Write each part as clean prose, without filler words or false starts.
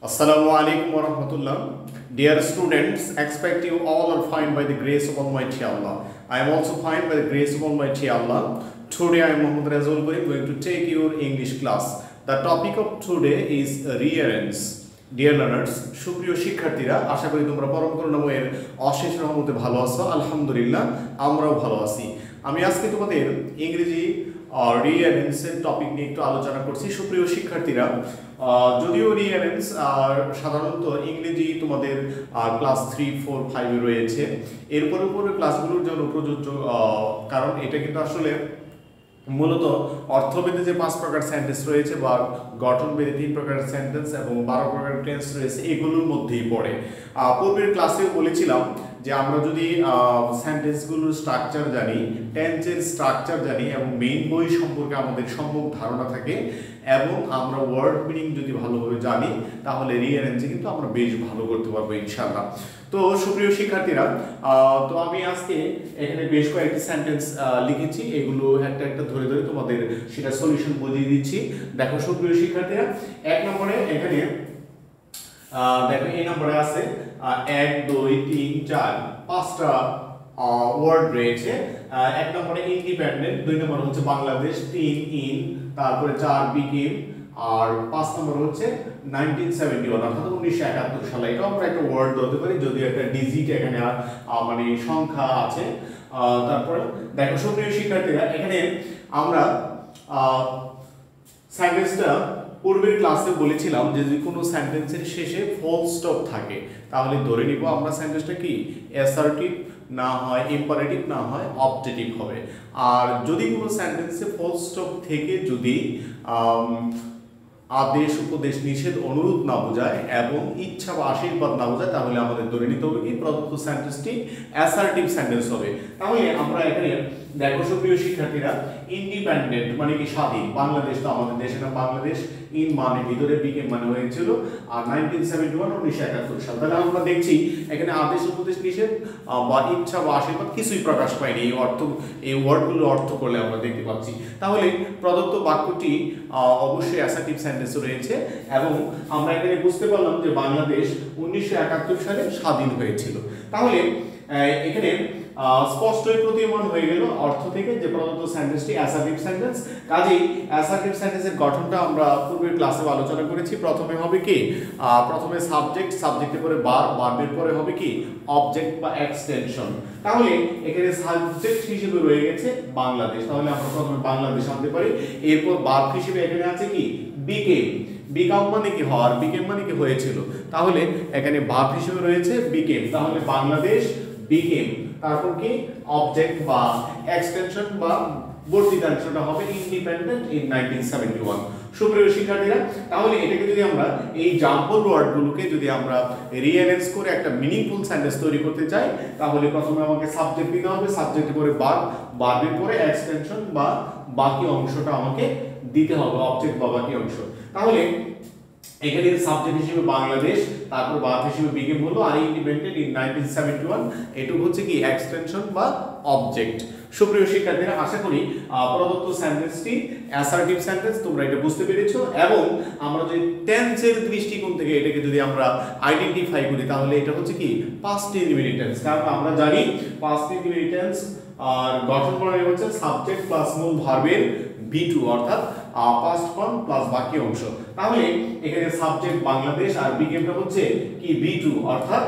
Assalamu alaikum wa rahmatullah. Dear students, expect you all are fine by the grace of Almighty Allah. I am also fine by the grace of Almighty Allah. Today I am Muhammad Razul going to take your English class. The topic of today is rearrange. Dear learners, সুপ্রিয় শিক্ষার্থীরা, আশা করি তোমরা পরম করুণাময়ের অশেষ রহমতে ভালো আছো। আলহামদুলিল্লাহ, আমরাও ভালো আছি। আমি আজকে তোমাদের ইংরেজি রিঅ্যারেঞ্জ এর টপিক নিয়ে একটু আলোচনা করছি। সুপ্রিয় শিক্ষার্থীরা, যদিও রিঅ্যারেঞ্জ সাধারণত ইংরেজি তোমাদের ক্লাস 3, 4, 5 এ রয়েছে, এরপর ক্লাসগুলোর জন্য প্রযোজ্য, কারণ এটা কিন্তু আসলে মূলত অর্থভেদে যে 5 প্রকার সেন্টেন্স রয়েছে বা গঠনভেদে 3 প্রকার সেন্টেন্স এবং 12 প্রকার টেন্স রয়েছে, এগুলোর মধ্যেই পড়ে। পূর্বের ক্লাসেও বলেছিলাম যে আমরা যদি সেন্টেন্সগুলোর স্ট্রাকচার জানি, টেন্সের স্ট্রাকচার জানি এবং মেইন বই সম্পর্কে আমাদের সম্যক ধারণা থাকে এবং আমরা ওয়ার্ড মিনিং যদি ভালোভাবে জানি, তাহলে রিঅ্যারেঞ্জে কিন্তু আমরা বেশ ভালো করতে পারবো ইনশাআল্লাহ। তো সুপ্রিয় শিক্ষার্থীরা, তো আমি আজকে এখানে বেশ কয়েকটি সেন্টেন্স লিখেছি, এগুলো একটা একটা ধরে ধরে তোমাদের সেটা সলিউশন বুঝিয়ে দিচ্ছি। দেখো সুপ্রিয় শিক্ষার্থীরা, 1 নম্বরে এখানে দেখো এই নম্বরে আছে 1, 2, 3, 4, 5টা ওয়ার্ড রয়েছে। 1 নম্বরে ইন্ডিপেন্ডেন্ট, 2 নম্বর হচ্ছে বাংলাদেশ, 3 ইন, তারপরে 4 বিকেম, আর 5 নম্বর হচ্ছে 1971 অর্থাৎ 1971 সালে। এটা আমরা একটা ওয়ার্ড ধরতে পারি, যদিও একটা ডিজিট এখানে মানে সংখ্যা আছে। তারপরে দেখো সুপ্রিয় শিক্ষার্থীরা, এখানে আমরা সেন্টেন্সটা পূর্বের ক্লাসে বলেছিলাম যে যদি কোনো সেন্টেন্সের শেষে ফুল স্টপ থাকে, তাহলে ধরে নিব আমরা সেন্টেন্সটা কি অ্যাসার্টিভ না হয়, ইম্পারেটিভ না হয়, অবজেক্টিভ হবে। আর যদি কোনো সেন্টেন্সে ফুল স্টপ থেকে যদি আদেশ, উপদেশ, নিষেধ, অনুরোধ না বোঝায় এবং ইচ্ছা বা আশীর্বাদ না বোঝায়, তাহলে আমাদের ধরে নিতে হবে কি প্রদত্ত সেন্টেন্সটি অ্যাসার্টিভ সেন্টেন্স হবে। তাহলে আমরা এখানে দেখো সুপ্রিয় শিক্ষার্থীরা, ইন্ডিপেন্ডেন্ট মানে কি স্বাধীন, বাংলাদেশ তো আমাদের দেশে না, বাংলাদেশ, ইন মানে ভিতরে, বিকেম মানে হয়েছিল, আর 1971 1971 সাল। তাহলে আমরা দেখছি এখানে আদেশ, উপদেশ, নিষেধ বা ইচ্ছা বা আশীর্বাদ কিছুই প্রকাশ পায়নি। এই অর্থ, এই ওয়ার্ডগুলো অর্থ করলে আমরা দেখতে পাচ্ছি। তাহলে প্রদত্ত বাক্যটি অবশ্যই অ্যাসার্টিভ সেন্টেন্স রয়েছে এবং আমরা এখানে বুঝতে পারলাম যে বাংলাদেশ 1971 সালে স্বাধীন হয়েছিল। তাহলে এখানে স্পষ্টই প্রতীয়মান হয়ে গেল অর্থ থেকে যে প্রদত্ত সেন্টেন্সটি অ্যাসার্টিভ সেন্টেন্স। কাজেই অ্যাসার্টিভ সেন্টেন্সের গঠনটা আমরা পূর্বের ক্লাসে আলোচনা করেছি। প্রথমে হবে কি, প্রথমে সাবজেক্ট, সাবজেক্টের পরে ভার্ব, ভার্বের পরে হবে কি অবজেক্ট বা এক্সটেনশন। তাহলে এখানে সাবজেক্ট হিসেবে রয়ে গেছে বাংলাদেশ, তাহলে আমরা প্রথমে বাংলাদেশ আনতে পারি। এরপর ভার্ব হিসেবে এখানে আছে কি বিকেম, বিকাম মানে কি হওয়ার, বিকেম মানে কি হয়েছিল, তাহলে এখানে ভার্ব হিসেবে রয়েছে বিকেম, তাহলে বাংলাদেশ বিকেম। তারপর কি অবজেক্ট বা এক্সটেনশন বা বর্ধিতাংশটা হবে ইন্ডিপেন্ডেন্ট ইন 1971। সুপ্রিয় শিক্ষার্থীরা, তাহলে এটাকে যদি আমরা এই জাম্পল ওয়ার্ডগুলোকে যদি আমরা রিঅ্যারেঞ্জ করে একটা মিনিংফুল সেন্টেন্স তৈরি করতে চাই, তাহলে প্রথমে আমাকে সাবজেক্ট দিতে হবে, সাবজেক্টের পরে ভার্ব, ভার্বের পরে এক্সটেনশন বা বাকি অংশটা আমাকে দিতে হবে, অবজেক্ট বা বাকি অংশ। তাহলে এখানে সাবজেক্ট হিসেবে বাংলাদেশ, তারপর ভার্ব হিসেবে বিকেম হলো, আর ইন্ডিপেন্ডেন্ট ইন 1971 এটুকু হচ্ছে কি এক্সটেনশন বা অবজেক্ট। সুপ্রিয় শিক্ষার্থীরা, আশা করি প্রদত্ত সেন্টেন্সটি অ্যাসার্টিভ সেন্টেন্স তোমরা এটা বুঝতে পেরেছো এবং আমরা যদি টেন্সের দৃষ্টিকোণ থেকে এটাকে যদি আমরা আইডেন্টিফাই করি, তাহলে এটা হচ্ছে কি পাস্ট ইনডিফিনিট টেন্স। কারণ আমরা জানি পাস্ট ইনডিফিনিট টেন্স আর গঠন প্রণালী হচ্ছে সাবজেক্ট প্লাস মূল ভার্বের V2 অর্থাৎ পাস্ট ফর্ম প্লাস বাকি অংশ। তাহলে এখানে সাবজেক্ট বাংলাদেশ আর বিকেমটা হচ্ছে কি V2 অর্থাৎ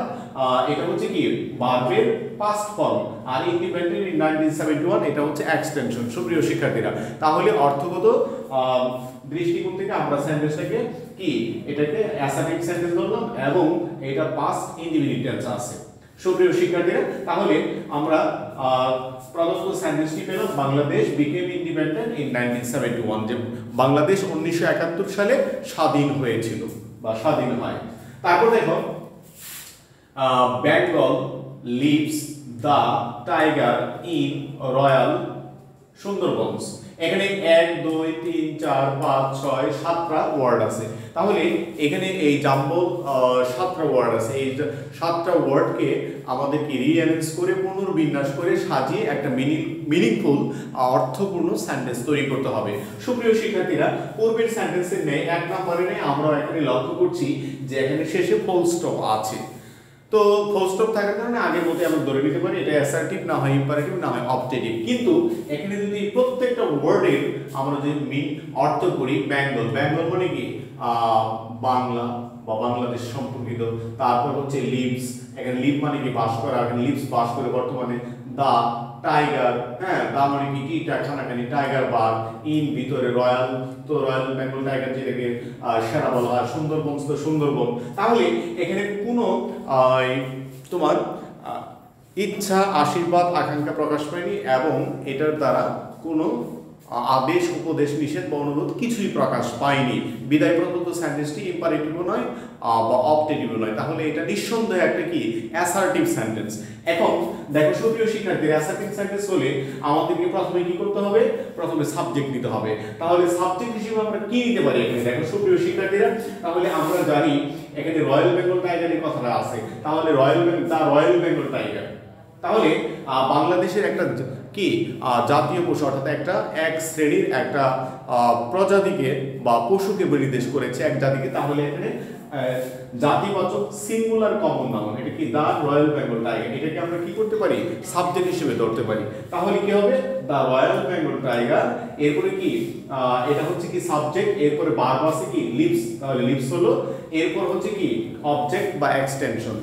এটা হচ্ছে কি ভার্বের পাস্ট ফর্ম, আর ইন্ডিপেন্ডেন্ট ইন 1971 এটা হচ্ছে এক্সটেনশন। সুপ্রিয় শিক্ষার্থীরা, তাহলে অর্থগত দৃষ্টিকোণ থেকে আমরা সেন্টেন্সটাকে কি এটাকে অ্যাসার্টিভ সেন্টেন্স ধরলাম এবং এটা পাস্ট ইনডিফিনিট টেন্স আছে। সুপ্রিয় শিক্ষার্থীরা, তাহলে আমরা প্রদত্ত সেন্টেন্সটি পেলাম বাংলাদেশ বিকেম ইন্ডিপেন্ডেন্ট ইন 1971, যে বাংলাদেশ 1971 সালে স্বাধীন হয়েছিল বা স্বাধীন হয়। তারপর দেখো Bengal lives the tiger in royal Sundarbans. এখানে 1 2 3 4 5 6 7টা ওয়ার্ড আছে। তাহলে এখানে এই জাম্বল 7টা ওয়ার্ড আছে। এই 7টা ওয়ার্ডকে আমাদেরকে রিঅ্যারেঞ্জ করে পুনর্বিন্যাস করে সাজিয়ে একটা মিনিংফুল অর্থপূর্ণ সেন্টেন্স তৈরি করতে হবে। সুপ্রিয় শিক্ষার্থীরা, পূর্বের সেন্টেন্সের নেই 1 নম্বরে নেই, আমরা এখানে লক্ষ্য করছি যে এখানে শেষে ফুল স্টপ আছে। তো ফুল স্টপ থাকার কারণে আগের মতো আমরা ধরে নিতে পারি এটা অ্যাসার্টিভ না হয় ইম্পারেটিভ না হয় অবজেক্টিভ। কিন্তু এখানে যদি প্রত্যেকটা ওয়ার্ডের আমরা যদি অর্থ করি, বেঙ্গল মানে কি বাংলা বা বাংলাদেশ সম্পর্কিত, তারপর হচ্ছে লিভস, এখানে লিভ মানে কি বাস করা, এখানে লিভস বাস করে বর্তমানে। দা টাইগার, হ্যাঁ দা মানে কি টিটা খানাখানি, টাইগার বার, ইন ভিতরে রয়্যাল, তো রয়্যাল বেঙ্গল টাইগার যেটাকে সেরা বলা হয়, সুন্দরবন তো সুন্দরবন। তাহলে এখানে কোনো তোমার ইচ্ছা, আশীর্বাদ, আকাঙ্ক্ষা প্রকাশ পায়নি এবং এটার দ্বারা কোনো আদেশ, উপদেশ, নিষেধ বা অনুরোধ কিছুই প্রকাশ পায়নি। বিদায় প্রদত্ত সেন্টেন্সটি ইম্পারেটিভও নয় বা অবজেক্টিভও নয়। তাহলে এটা নিঃসন্দেহে একটা কি অ্যাসার্টিভ সেন্টেন্স। এখন দেখো সুপ্রিয় শিক্ষার্থীরা, অ্যাসার্টিভ সেন্টেন্স হলে আমাদেরকে প্রথমে কি করতে হবে? প্রথমে সাবজেক্ট নিতে হবে। তাহলে সাবজেক্ট হিসেবে আমরা কি নিতে পারি এখানে? দেখো সুপ্রিয় শিক্ষার্থীরা, তাহলে আমরা জানি এখানে রয়্যাল বেঙ্গল টাইগারের কথাটা আছে। তাহলে রয়্যাল বেঙ্গল টাইগার, তাহলে বাংলাদেশের একটা কি জাতীয় পশু, অর্থাৎ একটা এক শ্রেণীর একটা প্রজাতিকে বা পশুকে নির্দেশ করেছে, এক জাতিকে। তাহলে এখানে জাতিবাচক সিঙ্গুলার কমন নাউন, এটা কি দা রয়্যাল বেঙ্গল টাইগার, এটাকে আমরা কি করতে পারি? সাবজেক্ট হিসেবে ধরতে পারি। তাহলে কি হবে? দা রয়্যাল বেঙ্গল টাইগার, এরপরে কি এটা হচ্ছে কি সাবজেক্ট, এরপরে ভার্ব আছে কি লিভস, তাহলে লিভস হলো, এরপর হচ্ছে কি অবজেক্ট বা এক্সটেনশন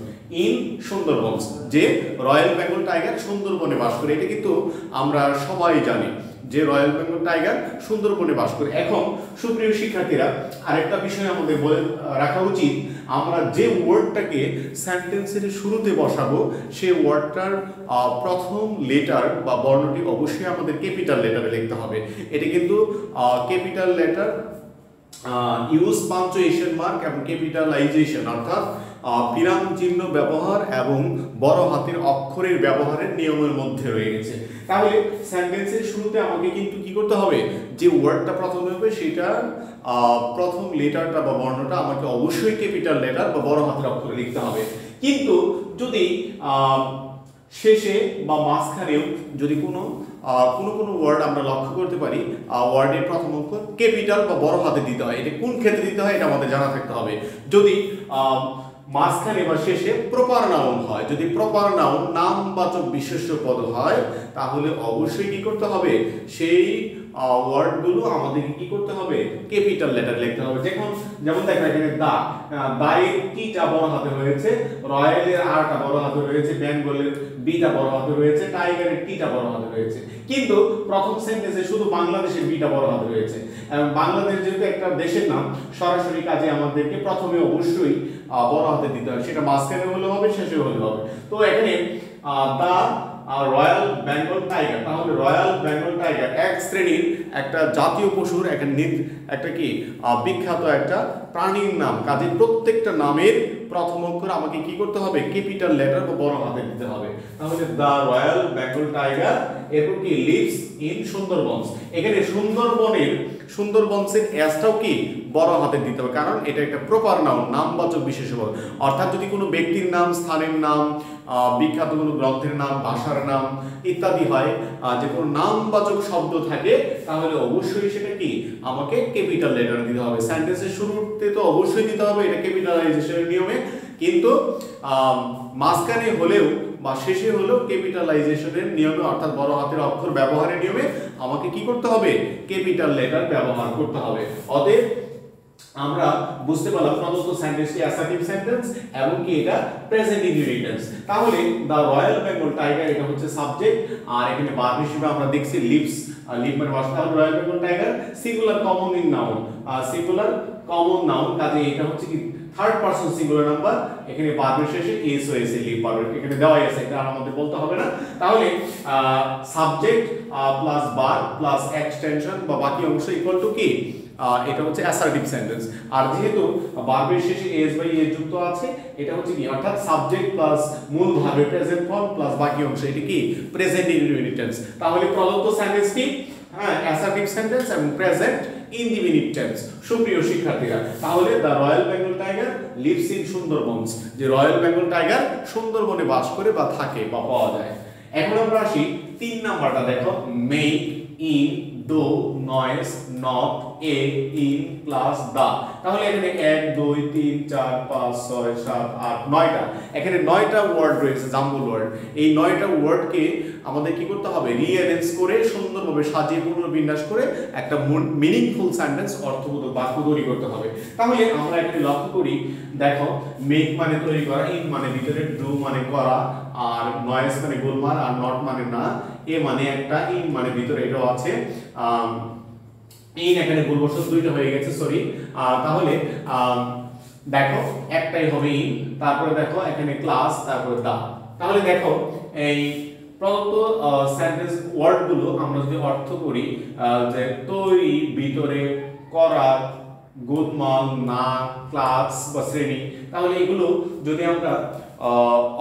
ইন সুন্দরবন, যে রয়্যাল বেঙ্গল টাইগার সুন্দরবনে বাস করে। এটা কিন্তু আমরা সবাই জানি যে রয়্যাল বেঙ্গল টাইগার সুন্দরবনে বাস করে। এখন সুপ্রিয় শিক্ষার্থীরা, আরেকটা বিষয় আমাদের বলে রাখা উচিত, আমরা যে ওয়ার্ডটাকে সেন্টেন্সের শুরুতে বসাবো সেই ওয়ার্ডটার প্রথম লেটার বা বর্ণটি অবশ্যই আমাদের ক্যাপিটাল লেটারে লিখতে হবে। এটা কিন্তু capital letter, use punctuation mark এবং ক্যাপিটালাইজেশন, অর্থাৎ বিরাম চিহ্ন ব্যবহার এবং বড় হাতের অক্ষরের ব্যবহারের নিয়মের মধ্যে রয়ে গেছে। তাহলে সেন্টেন্সের শুরুতে আমাকে কিন্তু কি করতে হবে? যে ওয়ার্ডটা প্রথমে হবে সেটা প্রথম লেটারটা বা বর্ণটা আমাকে অবশ্যই ক্যাপিটাল লেটার বা বড় হাতের অক্ষরে লিখতে হবে। কিন্তু যদি শেষে বা মাঝখানেও যদি কোনো ওয়ার্ড আমরা লক্ষ্য করতে পারি ওয়ার্ডের প্রথম অক্ষর ক্যাপিটাল বা বড় হাতে দিতে হয়, এটা কোন ক্ষেত্রে দিতে হয় এটা আমাদের জানা থাকতে হবে। যদি মাঝখানে বা শেষে প্রপার নাউন হয়, যদি প্রপার নাউন নামবাচক বিশেষ্য পদ হয়, তাহলে অবশ্যই কি করতে হবে? সেই ওয়ার্ডগুলো আমাদেরকে কি করতে হবে? ক্যাপিটাল লেটার লিখতে হবে। যেমন দেখো এখানে দায়ের টিটা বড় হাতে রয়েছে, রয়্যালের আরটা বড় হাতে রয়েছে, বেঙ্গলের বিটা বড় হাতে রয়েছে, টাইগারের টিটা বড় হাতে রয়েছে। কিন্তু প্রথম সেন্টেন্সে শুধু বাংলাদেশের বিটা বড় হাতে রয়েছে। এবং বাংলাদেশ যেহেতু একটা দেশের নাম, সরাসরি কাজে আমাদেরকে প্রথমে অবশ্যই বড় হাতে দিতে হয়, সেটা মাঝখানে হলে হবে, শেষে হলে হবে। তো এখানে দা রয়্যাল বেঙ্গল টাইগার, তাহলে রয়্যাল বেঙ্গল টাইগার এক শ্রেণীর একটা জাতীয় পশুর একটা কি বিখ্যাত একটা প্রাণীর নাম। কাজে প্রত্যেকটা নামের প্রথম অক্ষর আমাকে কি করতে হবে? ক্যাপিটাল লেটার বা বড় হাতে দিতে হবে। তাহলে দা রয়্যাল বেঙ্গল টাইগার, এরপর কি লিভস ইন সুন্দরবন, এখানে সুন্দরবনসের এসটাও কি বড় হাতে দিতে হবে, কারণ এটা একটা প্রপার নাউন, নামবাচক বিশেষ্য পদ। অর্থাৎ যদি কোনো ব্যক্তির নাম, স্থানের নাম, বিখ্যাত কোনো গ্রন্থের নাম, ভাষার নাম ইত্যাদি হয়, যে কোনো নামবাচক শব্দ থাকে, তাহলে অবশ্যই সেটা কি আমাকে ক্যাপিটাল লেটার দিতে হবে। সেন্টেন্সের শুরুতে তো অবশ্যই দিতে হবে, এটা ক্যাপিটালাইজেশনের নিয়মে। কিন্তু মাঝখানে হলেও বা শেষে হলেও ক্যাপিটালাইজেশনের নিয়মে, অর্থাৎ বড় হাতের অক্ষর ব্যবহারের নিয়মে আমাকে কি করতে হবে? ক্যাপিটাল লেটার ব্যবহার করতে হবে। অতএব আমরা বুঝতে পারলাম প্রদত্ত সেন্টেন্সটি অ্যাসার্টিভ সেন্টেন্স এবং কি এটা প্রেজেন্ট ইনডিফিনিট টেন্স। তাহলে দা রয়্যাল বেঙ্গল টাইগার এটা হচ্ছে সাবজেক্ট, আর এখানে ভার্ব হিসেবে আমরা দেখছি লিভস, লিভ মানে বাসা, royal Bengal tiger singular common in noun, singular common noun, কাজে এটা হচ্ছে কি থার্ড পারসন সিঙ্গুলার নাম্বার, এখানে ভার্বের শেষে এস হয়েছে, লিভ ভার্ব এখানে দেওয়াই আছে, এটা আমাদের বলতে হবে না। তাহলে subject plus verb plus extension বা বাকি অংশ ইকুয়াল টু কি এটা হচ্ছে অ্যাসার্টিভ সেন্টেন্স। আর যেহেতু ভার্বের শেষে এস বাই এস যুক্ত আছে, এটা হচ্ছে কি অর্থাৎ সাবজেক্ট প্লাস মূল ভার্বের প্রেজেন্ট ফর্ম প্লাস বাকি অংশ, এটা কি প্রেজেন্ট ইনডিফিনিট টেন্স। তাহলে প্রদত্ত সেন্টেন্সটি হ্যাঁ, অ্যাসার্টিভ সেন্টেন্স এবং প্রেজেন্ট ইনডিফিনিট টেন্স। সুপ্রিয় শিক্ষার্থীরা, তাহলে the royal Bengal tiger lives in Sundarbans, যে রয়্যাল বেঙ্গল টাইগার সুন্দরবনে বাস করে বা থাকে বা পাওয়া যায়। এখন আমরা আসি 3 নাম্বারটা, দেখো make, in, do, noise, not, a, in, plus দা। তাহলে এখানে 1 2 3 4 5 6 7 8 9টা, এখানে 9টা ওয়ার্ড রয়েছে, জাম্বল ওয়ার্ড। এই 9টা ওয়ার্ডকে আমাদের কি করতে হবে, রিঅ্যারেঞ্জ করে সুন্দরভাবে সাজিয়ে পুনর্বিন্যাস করে একটা মিনিংফুল সেন্টেন্স, অর্থবোধক বাক্য তৈরি করতে হবে। তাহলে আমরা এখানে লক্ষ্য করি, দেখো মেক মানে তৈরি করা, ইন মানে ভিতরে, ডু মানে করা, আর নয়েস মানে গোলমাল, আর নট মানে না, এ মানে একটা, ইন মানে ভিতরে, এটাও আছে। ইন এখানে ভুলবশত 2টা হয়ে গেছে, সরি। তাহলে দেখো একটাই হবে ইন, তারপরে দেখো এখানে ক্লাস, তারপরে দা। তাহলে দেখো এই প্রদত্ত সেন্টেন্স ওয়ার্ডগুলো আমরা যদি অর্থ করি, যে তৈরি, ভিতরে, করা, গোলমাল, না, ক্লাস বা শ্রেণী, তাহলে এগুলো যদি আমরা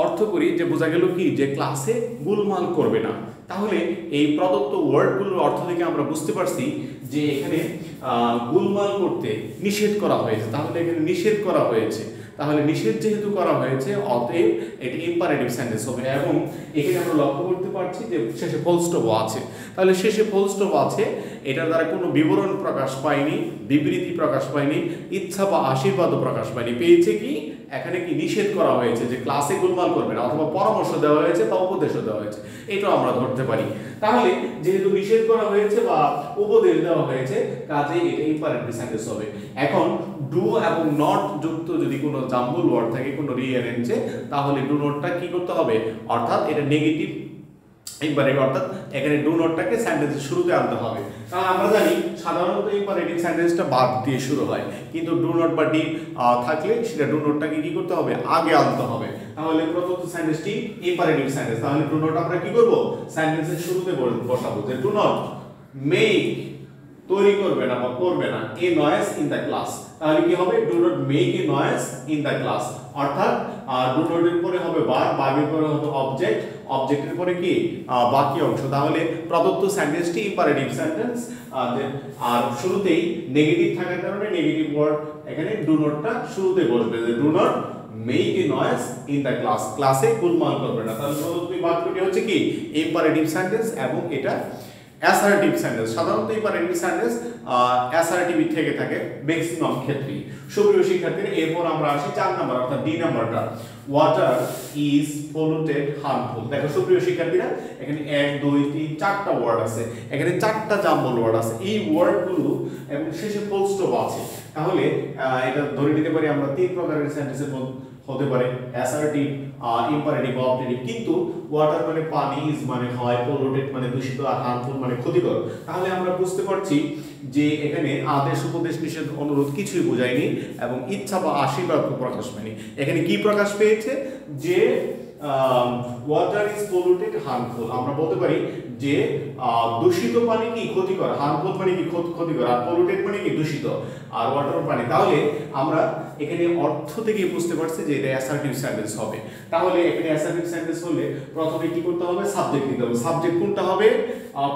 অর্থ করি, যে বোঝা গেল কি, যে ক্লাসে গোলমাল করবে না। তাহলে এই প্রদত্ত ওয়ার্ডগুলোর অর্থ থেকে আমরা বুঝতে পারছি যে এখানে গোলমাল করতে নিষেধ করা হয়েছে। তাহলে এখানে নিষেধ করা হয়েছে, তাহলে নিষেধ যেহেতু করা হয়েছে, অতএব এটি ইম্পারেটিভ সেন্টেন্স হবে। এবং এখানে আমরা লক্ষ্য করতে পারছি যে শেষে ফুল স্টপ আছে। তাহলে শেষে ফুল স্টপ আছে, এটার দ্বারা কোনো বিবরণ প্রকাশ পায়নি, বিবৃতি প্রকাশ পায়নি, ইচ্ছা বা আশীর্বাদও প্রকাশ পায়নি। পেয়েছে কি, এখানে কি নিষেধ করা হয়েছে যে ক্লাসে গোলমাল করবে না, অথবা পরামর্শ দেওয়া হয়েছে বা উপদেশও দেওয়া হয়েছে, এটাও আমরা ধরতে পারি। তাহলে যেহেতু নিষেধ করা হয়েছে বা উপদেশ দেওয়া হয়েছে, কাজেই এটা ইম্পারেটিভ সেন্টেন্স হবে। এখন ডু এবং নট যুক্ত যদি কোনো জাম্বল ওয়ার্ড থাকে কোনো রিঅ্যারেঞ্জে, তাহলে ডু নটটা কি করতে হবে, অর্থাৎ এটা নেগেটিভ ইম্পারেটিভ, অর্থাৎ এখানে ডু নটটাকে সেন্টেন্সের শুরুতে আনতে হবে। কারণ আমরা জানি সাধারণত ইম্পারেটিভ সেন্টেন্সটা বাদ দিয়ে শুরু হয়, কিন্তু ডু নট বা ডি থাকলে সেটা ডু নটটাকে কি করতে হবে, আগে আনতে হবে। তাহলে প্রথম সেন্টেন্সটি ইম্পারেটিভ সেন্টেন্স, তাহলে ডু নট আমরা কি করব, সেন্টেন্সের শুরুতে বসাবো, যে ডু নট মেক, তৈরি করবে না বা করবে না, a noise in the class. তাহলে কি হবে, do not make a noise in the class, অর্থাৎ ডু নট এর পরে হবে ভার্ব, ভার্বের পরে হবে অবজেক্ট, অবজেক্টের পরে কি বাকি অংশ। তাহলে প্রদত্ত সেন্টেন্সটি ইম্পারেটিভ সেন্টেন্স, আর শুরুতেই নেগেটিভ থাকার কারণে নেগেটিভ ওয়ার্ড এখানে ডু নটটা শুরুতে বসবে, যে do not make a noise in the class, ক্লাসে গোলমাল করবে না। তাহলে প্রদত্ত বাক্যটি হচ্ছে কি ইম্পারেটিভ সেন্টেন্স, এবং এটা অ্যাসার্টিভ সেন্টেন্স। সাধারণত ইম্পারেটিভ সেন্টেন্স অ্যাসার্টিভ থেকে থাকে ম্যাক্সিমাম ক্ষেত্রেই। সুপ্রিয় শিক্ষার্থীরা, এরপর আমরা আসি 4 নাম্বার, অর্থাৎ ডি নাম্বারটা, ওয়াটার ইজ পলিউটেড হার্মফুল। দেখো সুপ্রিয় শিক্ষার্থীরা, এখানে 1 2 3 4টা ওয়ার্ড আছে, এখানে 4টা জাম্বল ওয়ার্ড আছে। এই ওয়ার্ডগুলো এবং শেষে ফুল স্টপ আছে। তাহলে এটা ধরে নিতে পারি আমরা 3 প্রকারের সেন্টেন্সের হতে পারে, অ্যাসার্টিভ, ইম্পারেটিভ, অবজেক্টিভ। কিন্তু ওয়াটার মানে পানি, ইজ মানে হয়, পলিউটেড মানে দূষিত, আর হার্মফুল মানে ক্ষতিকর। তাহলে আমরা বুঝতে পারছি যে এখানে আদেশ, উপদেশ, নিষেধ, অনুরোধ কিছুই বোঝায়নি, এবং ইচ্ছা বা আশীর্বাদ প্রকাশ পায়নি। এখানে কি প্রকাশ পেয়েছে, যে ওয়াটার ইজ পলিউটেড হার্মফুল। আমরা বলতে পারি যে দূষিত পানি কি ক্ষতিকর, হার্মফুল মানে কি ক্ষতিকর, আর পলিউটেড মানে কি দূষিত, আর ওয়াটার পানি। তাহলে আমরা এখানে অর্থ থেকে বুঝতে পারছি যে এটা অ্যাসার্টিভ সেন্টেন্স হবে। তাহলে এখানে অ্যাসার্টিভ সেন্টেন্স হলে প্রথমে কি করতে হবে, সাবজেক্ট নিতে হবে। সাবজেক্ট কোনটা হবে,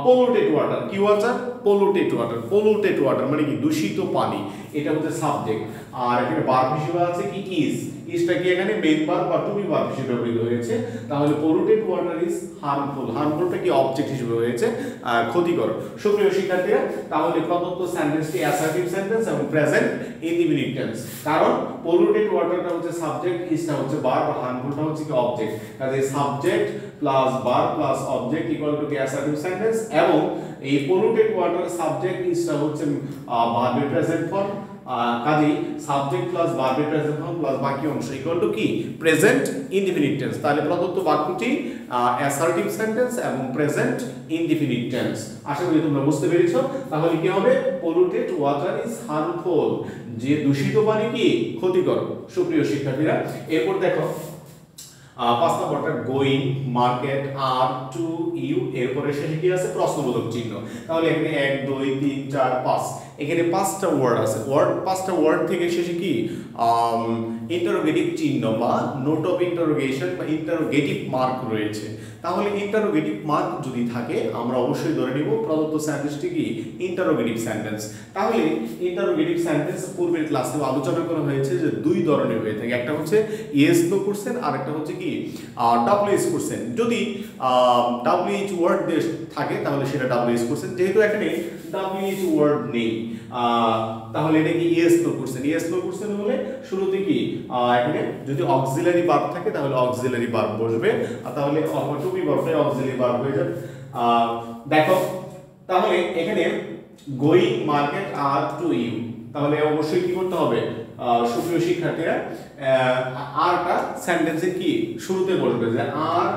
পলিউটেড ওয়াটার। কি water, polluted water. Polluted water মানে কি দূষিত পানি, এটা হচ্ছে সাবজেক্ট। আর এখানে ভার্ব হিসেবে আছে কি ইজ, ইজটা কি এখানে মেইন ভার্ব বা টু বি ভার্ব হিসেবে ব্যবহৃত হয়েছে। তাহলে পলিউটেড ওয়াটার ইজ হার্মফুল, হার্মফুলটা কি অবজেক্ট হিসেবে হয়েছে, ক্ষতিকর। সুপ্রিয় শিক্ষার্থীরা, তাহলে প্রদত্ত সেন্টেন্সটি অ্যাসার্টিভ সেন্টেন্স এবং প্রেজেন্ট ইনডিফিনিট টেন্স, কারণ পলিউটেড ওয়াটারটা হচ্ছে সাবজেক্ট, ইজটা হচ্ছে ভার্ব, আর হার্মফুলটা হচ্ছে কি অবজেক্ট। কাজে subject plus verb plus object equal to কি অ্যাসার্টিভ সেন্টেন্স, এবং এই পলিউটেড ওয়াটার সাবজেক্ট, ইজটা হচ্ছে ভার্বের প্রেজেন্ট ফর্ম। কাজেই সাবজেক্ট প্লাস ভার্বের প্রেজেন্ট ফর্ম প্লাস বাকি অংশ ইকুয়াল টু কি প্রেজেন্ট ইনডিফিনিট টেন্স। তাহলে প্রদত্ত বাক্যটি অ্যাসার্টিভ সেন্টেন্স এবং প্রেজেন্ট ইনডিফিনিট টেন্স। আশা করি তোমরা বুঝতে পেরেছো। তাহলে কি হবে, পলিউটেড ওয়াটার ইজ হার্মফুল, যে দূষিত পানি কি ক্ষতিকর। সুপ্রিয় শিক্ষার্থীরা, এরপর দেখো 5 নম্বরটা going, market, are, to, you, এরপরে শেষে কি আছে প্রশ্নবোধক চিহ্ন। তাহলে এখানে 1 2 3 4 5 এখানে পাঁচটা ওয়ার্ড আছে, পাঁচটা ওয়ার্ড থেকে শেষে কি ইন্টারোগেটিভ চিহ্ন বা নোট অফ ইন্টারোগেশন বা ইন্টারোগেটিভ মার্ক রয়েছে। তাহলে ইন্টারোগেটিভ মার্ক যদি থাকে আমরা অবশ্যই ধরে নিব প্রদত্ত সেন্টেন্সটি কি ইন্টারোগেটিভ সেন্টেন্স। তাহলে ইন্টারোগেটিভ সেন্টেন্স পূর্বের ক্লাসে আলোচনা করা হয়েছে যে দুই ধরনের হয়ে থাকে, একটা হচ্ছে ইয়েস নো কোশ্চেন আর একটা হচ্ছে কি ডাব্লিউএইচ কোশ্চেন। যদি ডাব্লিউএইচ ওয়ার্ড দিয়ে থাকে তাহলে সেটা ডাব্লিউএইচ কোশ্চেন, যেহেতু এখানে ডাব্লিউএইচ ওয়ার্ড নেই তাহলে এটা কি yes no question. Yes no question হলে শুরুতে কি এখানে যদি অক্সিলারি ভার্ব থাকে তাহলে অক্সিলারি ভার্ব বসবে, আর তাহলে টু বি ভার্বটা অক্সিলারি ভার্ব হয়ে যাবে। দেখো তাহলে এখানে going market are to you, তাহলে অবশ্যই কি করতে হবে সুপ্রিয় শিক্ষার্থীরা আরটা সেন্টেন্সে কি শুরুতে বসবে, যে আর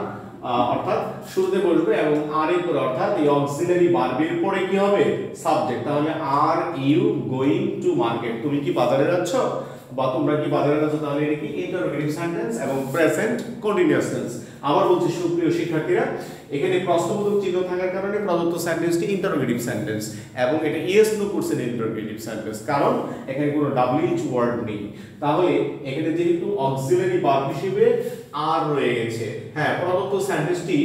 অর্থাৎ শুরুতে বসবে এবং আর এর পরে অর্থাৎ এই অক্সিলারি ভার্বের পরে কি হবে সাবজেক্ট। তাহলে are you going to market, তুমি কি বাজারে যাচ্ছ বা তোমরা কি বাজারে যাচ্ছ, তাহলে এটা কি ইন্টারোগেটিভ সেন্টেন্স এবং প্রেজেন্ট কন্টিনিউয়াস টেন্স। আবার বলছি সুপ্রিয় শিক্ষার্থীরা এখানে প্রশ্নবোধক চিহ্ন থাকার কারণে প্রদত্ত সেন্টেন্সটি ইন্টারোগেটিভ সেন্টেন্স এবং এটা yes no question interrogative sentence, কারণ এখানে কোনো ডাব্লিউএইচ ওয়ার্ড নেই। তাহলে এখানে যেহেতু অক্সিলারি ভার্ব হিসেবে আর রয়ে গেছে, হ্যাঁ প্রদত্ত সেন্টেন্সটি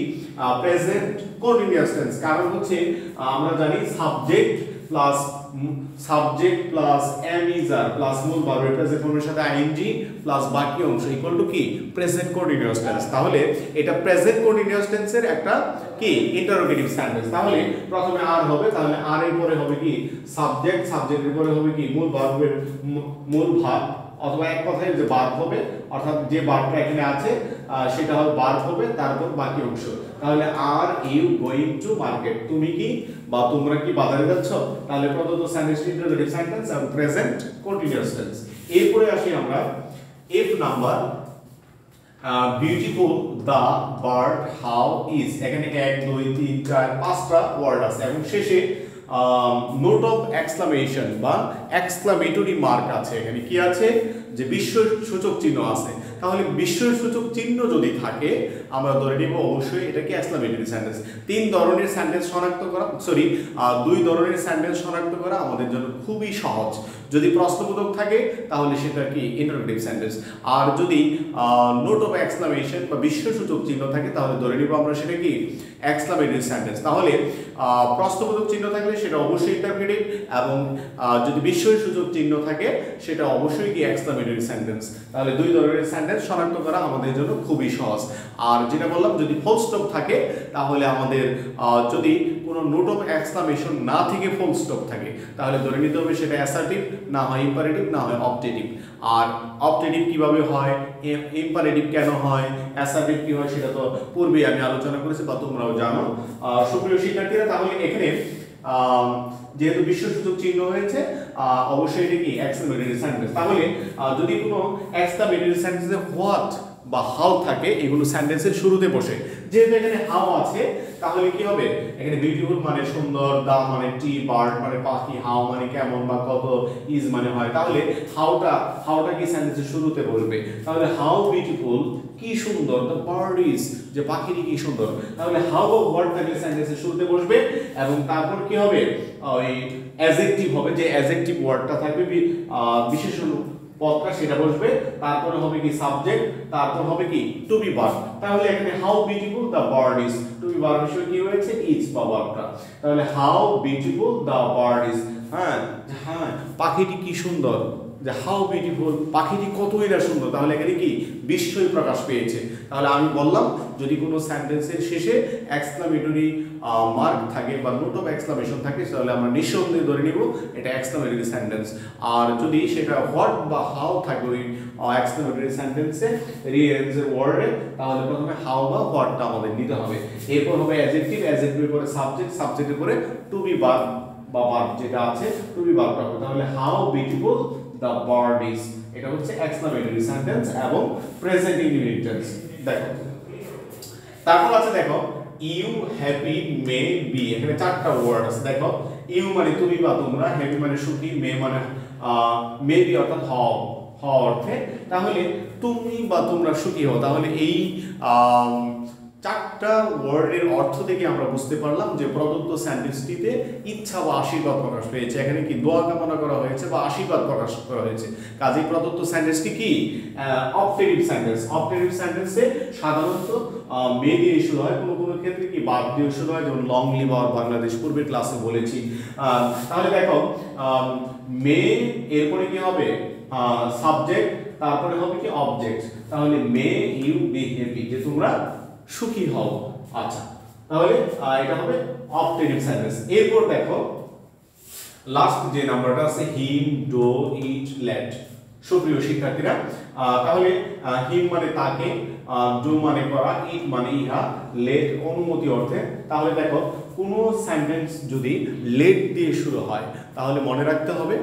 প্রেজেন্ট কন্টিনিউয়াস টেন্স, কারণ হচ্ছে আমরা জানি subject plus am is are plus মূল ভার্বের প্রেজেন্ট ফর্মের সাথে আইএনজি প্লাস বাকি অংশ ইকুয়াল টু কি প্রেজেন্ট কন্টিনিউয়াস টেন্স। তাহলে এটা প্রেজেন্ট কন্টিনিউয়াস টেন্সের একটা কি ইন্টারোগেটিভ সেন্টেন্স। তাহলে প্রথমে আর হবে, তাহলে আর এর পরে হবে কি সাবজেক্ট, সাবজেক্টের পরে হবে কি মূল ভার্বের মূল ভার্ব, অথবা এক কথায় যে ভার্ব হবে, অর্থাৎ যে ভার্বটা এখানে আছে সেটা হবে ভার্ব হবে, তারপর বাকি অংশ। তাহলে are you going to market, তুমি কি বা তোমরা কি বাজারে যাচ্ছ, তাহলে প্রদত্ত সেন্টেন্স ইন্টারোগেটিভ সেন্টেন্স এবং প্রেজেন্ট কন্টিনিউয়াস টেন্স। এরপরে আসি আমরা F number beautiful the bird how is. এখানে 1 2 3 4 5টা ওয়ার্ড আছে এবং শেষে নোট অফ এক্সক্লামেশন বা এক্সক্লামেটরি মার্ক আছে। এখানে কি আছে যে বিস্ময়সূচক চিহ্ন আছে। তাহলে বিস্ময়সূচক চিহ্ন যদি থাকে আমরা ধরে নিব অবশ্যই এটা কি এক্সক্লামেটরি সেন্টেন্স। তিন ধরনের সেন্টেন্স শনাক্ত করা দুই ধরনের সেন্টেন্স শনাক্ত করা আমাদের জন্য খুবই সহজ। যদি প্রশ্নবোধক থাকে তাহলে সেটা কি ইন্টারোগেটিভ সেন্টেন্স, আর যদি নোট অফ এক্সক্লামেশন বা বিস্ময়সূচক চিহ্ন থাকে তাহলে ধরে নিব আমরা সেটা কি এক্সক্লামেটরি সেন্টেন্স। তাহলে প্রশ্নবোধক চিহ্ন থাকলে সেটা অবশ্যই ইন্টারোগেটিভ এবং যদি বিস্ময়সূচক চিহ্ন থাকে সেটা অবশ্যই কি এক্সক্লামেটরি সেন্টেন্স। তাহলে দুই ধরনের সেন্টেন্স শনাক্ত করা আমাদের জন্য খুবই সহজ। আর যেটা বললাম যদি ফুল স্টপ থাকে তাহলে আমাদের যদি কোনো নোট অফ এক্সক্লামেশন না থেকে ফুল স্টপ থাকে তাহলে ধরে নিতে হবে সেটা অ্যাসার্টিভ, না হয় ইম্পারেটিভ, না হয় অবজেক্টিভ। আর অবজেক্টিভ কিভাবে হয়, ইম্পারেটিভ কেন হয়, অ্যাসার্টিভ কি হয় সেটা তো পূর্বেই আমি আলোচনা করেছি বা তোমরাও জানো সুপ্রিয় শিক্ষার্থীরা। তাহলে এখানে যেহেতু বিস্ময়সূচক চিহ্ন হয়েছে অবশ্যই এটা কি এক্সক্লামেটরি সেন্টেন্স। তাহলে যদি কোনো এক্সক্লামেটরি সেন্টেন্সে হোয়াট বা হাউ থাকে এগুলো সেন্টেন্সের শুরুতে বসে, যেহেতু এখানে হাউ আছে তাহলে কি হবে এখানে বিউটিফুল মানে সুন্দর, দা মানে টি, বার্ড মানে পাখি, হাউ মানে কেমন বা কত, ইজ মানে হয়, তাহলে হাউটা কি সেন্টেন্সের শুরুতে বসবে। তাহলে হাউ বিউটিফুল কি সুন্দর, দ্য বার্ড ইজ যে পাখিটি কি সুন্দর, তাহলে হাউ বা হোয়াট থাকলে সেন্টেন্সের শুরুতে বসবে এবং তারপর কি হবে ওই অ্যাডজেক্টিভ হবে, যে অ্যাডজেক্টিভ ওয়ার্ডটা থাকবে বিশেষণ পদটা সেটা বসবে, তারপরে হবে কি সাবজেক্ট, তারপর হবে কি টু বি ভার্ব। তাহলে এখানে how beautiful the bird is, to be verb হিসেবে কি হয়েছে ইজ বা ভার্বটা। তাহলে how beautiful the bird is, হ্যাঁ পাখিটি কি সুন্দর, যে হাউ বিউটিফুল পাখিটি কতই না সুন্দর, তাহলে এখানে কি বিস্ময় প্রকাশ পেয়েছে। তাহলে আমি বললাম যদি কোনো সেন্টেন্সের শেষে এক্সক্লামেটরি মার্ক থাকে বা নোট অফ এক্সক্লামেশন থাকে তাহলে আমরা নিঃসন্দেহে ধরে নিব এটা এক্সক্লামেটরি সেন্টেন্স। আর যদি সেটা হোয়াট বা হাউ থাকে ওই এক্সক্লামেটরি সেন্টেন্সে রিএনজের ওয়ার্ডে তাহলে প্রথমে হাউ বা হোয়াটটা আমাদের নিতে হবে, এরপর হবে অ্যাডজেক্টিভ, অ্যাডজেক্টিভের পরে সাবজেক্ট, সাবজেক্টের পরে টু বি ভার্ব বা ভার্ব যেটা আছে টু বি ভার্ব হবে। তাহলে how beautiful the bird is এটা হচ্ছে এক্সক্লামেটরি সেন্টেন্স এবং প্রেজেন্ট ইনডিফিনিট টেন্স। দেখো তারপর আছে দেখো ইউ হ্যাপি মে বি, এখানে চারটা ওয়ার্ড আছে। দেখো ইউ মানে তুমি বা তোমরা, হ্যাপি মানে সুখী, মে মানে মে বি অর্থাৎ হও অর্থে। তাহলে তুমি বা তোমরা সুখী হও, তাহলে এই চারটা ওয়ার্ডের অর্থ থেকে আমরা বুঝতে পারলাম যে প্রদত্ত সেন্টেন্সটিতে ইচ্ছা বা আশীর্বাদ প্রকাশ পেয়েছে। এখানে কি দোয়া কামনা করা হয়েছে বা আশীর্বাদ প্রকাশ করা হয়েছে। কাজেই প্রদত্ত সেন্টেন্সটি কি অপটেটিভ সেন্টেন্স। অপটেটিভ সেন্টেন্সে সাধারণত মে দিয়ে শুরু হয়, কোনো কোনো ক্ষেত্রে কি বাদ দিয়ে শুরু হয়, যেমন লং লিভ আওয়ার বাংলাদেশ পূর্বের ক্লাসে বলেছি। তাহলে দেখো মে এরপরে কি হবে সাবজেক্ট, তারপরে হবে কি অবজেক্ট। তাহলে মে ইউ বি হ্যাপি, যে তোমরা সুখী হও। আচ্ছা, তাহলে এটা হবে অপটেটিভ সেন্টেন্স। এরপর দেখো লাস্ট যে নাম্বারটা আছে হিম, ডো, ইট, লেট। সুপ্রিয় শিক্ষার্থীরা, তাহলে হিম মানে তাকে, ডু মানে করা, ইট মানে ইহা, লেট অনুমতি অর্থে। তাহলে দেখো কোনো সেন্টেন্স যদি লেট দিয়ে শুরু হয় তাহলে মনে রাখতে হবে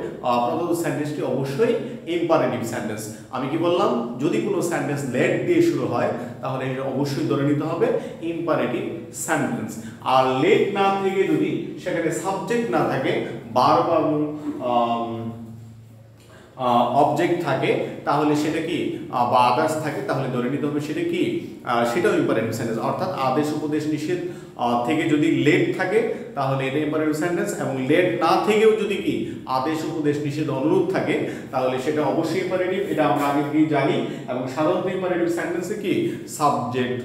প্রদত্ত সেন্টেন্সটি অবশ্যই ইম্পারেটিভ সেন্টেন্স। আমি কি বললাম, যদি কোনো সেন্টেন্স লেট দিয়ে শুরু হয় তাহলে এটা অবশ্যই ধরে নিতে হবে ইম্পারেটিভ সেন্টেন্স। আর লেট না থেকে যদি সেখানে সাবজেক্ট না থাকে, বারবার অবজেক্ট থাকে, তাহলে সেটা কি বা আদার্স থাকে, তাহলে ধরে নিতে হবে সেটা কি সেটাও ইম্পারেটিভ সেন্টেন্স। অর্থাৎ আদেশ উপদেশ নিষেধ থেকে যদি লেট থাকে তাহলে এটা ইম্পারেটিভ সেন্টেন্স, এবং লেট না থেকেও যদি কি আদেশ উপদেশ নিষেধ অনুরোধ থাকে তাহলে সেটা অবশ্যই ইম্পারেটিভ। এটা আমরা আগে থেকে জানি। এবং সাধারণত ইম্পারেটিভ সেন্টেন্সে কি সাবজেক্ট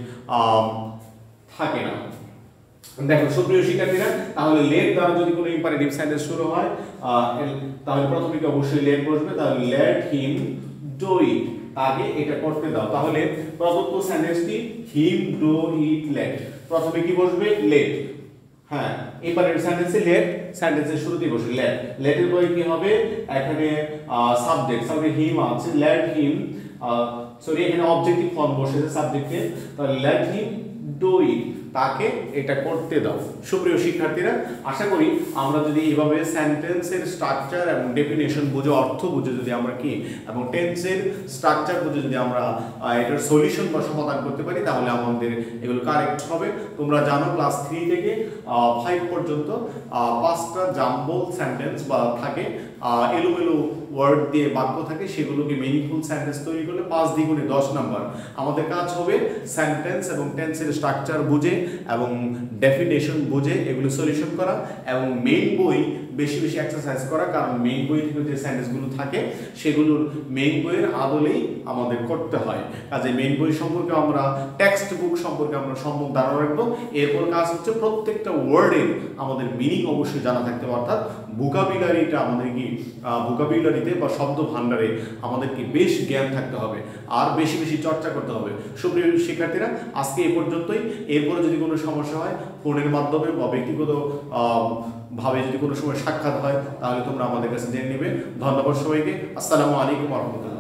থাকে না। দেখো সুপ্রিয় শিক্ষার্থীরা, তাহলে লেট দ্বারা যদি কোনো ইম্পারেটিভ সেন্টেন্স শুরু হয় তাহলে প্রথমে কি অবশ্যই লেট বসবে। তাহলে লেট হিম ডু ইট, তাকে এটা করতে দাও। তাহলে প্রদত্ত সেন্টেন্সটি হিম ডু ইট লেট, প্রথমে কি বসবে লেট। হ্যাঁ, ইম্পারেটিভ সেন্টেন্সে লেট সেন্টেন্সের শুরুতে বসে লেট। লেটের পরে কি হবে, এখানে সাবজেক্ট, সাবজেক্ট হিম আছে, লেট হিম সরি এখানে অবজেক্টিভ ফর্ম বসেছে সাবজেক্টের। তাহলে লেট হিম ডু ইট, তাকে এটা করতে দাও। সুপ্রিয় শিক্ষার্থীরা, আশা করি আমরা যদি এইভাবে সেন্টেন্সের স্ট্রাকচার এবং ডেফিনেশন বুঝে, অর্থ বুঝে যদি আমরা কি এবং টেন্সের স্ট্রাকচার বুঝে যদি আমরা এটার সলিউশন বা সমাধান করতে পারি তাহলে আমাদের এগুলো কারেক্ট হবে। তোমরা জানো ক্লাস 3 থেকে 5 পর্যন্ত 5টা জাম্বল সেন্টেন্স বা থাকে, এলোমেলো ওয়ার্ড দিয়ে বাক্য থাকে, সেগুলোকে মিনিংফুল সেন্টেন্স তৈরি করলে 5 দ্বিগুণে 10 নাম্বার। আমাদের কাজ হবে সেন্টেন্স এবং টেন্সের স্ট্রাকচার বুঝে এবং ডেফিনেশন বুঝে এগুলো সলিউশন করা, এবং মেইন বই বেশি বেশি এক্সারসাইজ করা। কারণ মেইন বই থেকে যে সেন্টেন্সগুলো থাকে সেগুলোর মেইন বইয়ের আদলেই আমাদের করতে হয়। কাজে মেইন বই সম্পর্কে আমরা, টেক্সট বুক সম্পর্কে আমরা সম্যক ধারণা রাখবো। এরপর কাজ হচ্ছে প্রত্যেকটা ওয়ার্ডের আমাদের মিনিং অবশ্যই জানা থাকতে হবে। অর্থাৎ ভোকাবুলারিটা আমাদের কি ভোকাবুলারিতে বা শব্দ ভাণ্ডারে আমাদের কি বেশ জ্ঞান থাকতে হবে আর বেশি বেশি চর্চা করতে হবে। সুপ্রিয় শিক্ষার্থীরা, আজকে এই পর্যন্তই। এরপরে যদি কোনো সমস্যা হয় ফোনের মাধ্যমে বা ব্যক্তিগত ভাবে যদি কোনো সময় সাক্ষাৎ হয় তাহলে তোমরা আমাদের কাছে জেনে নেবে। ধন্যবাদ সবাইকে। আসসালামু আলাইকুম ওয়া রাহমাতুল্লাহ।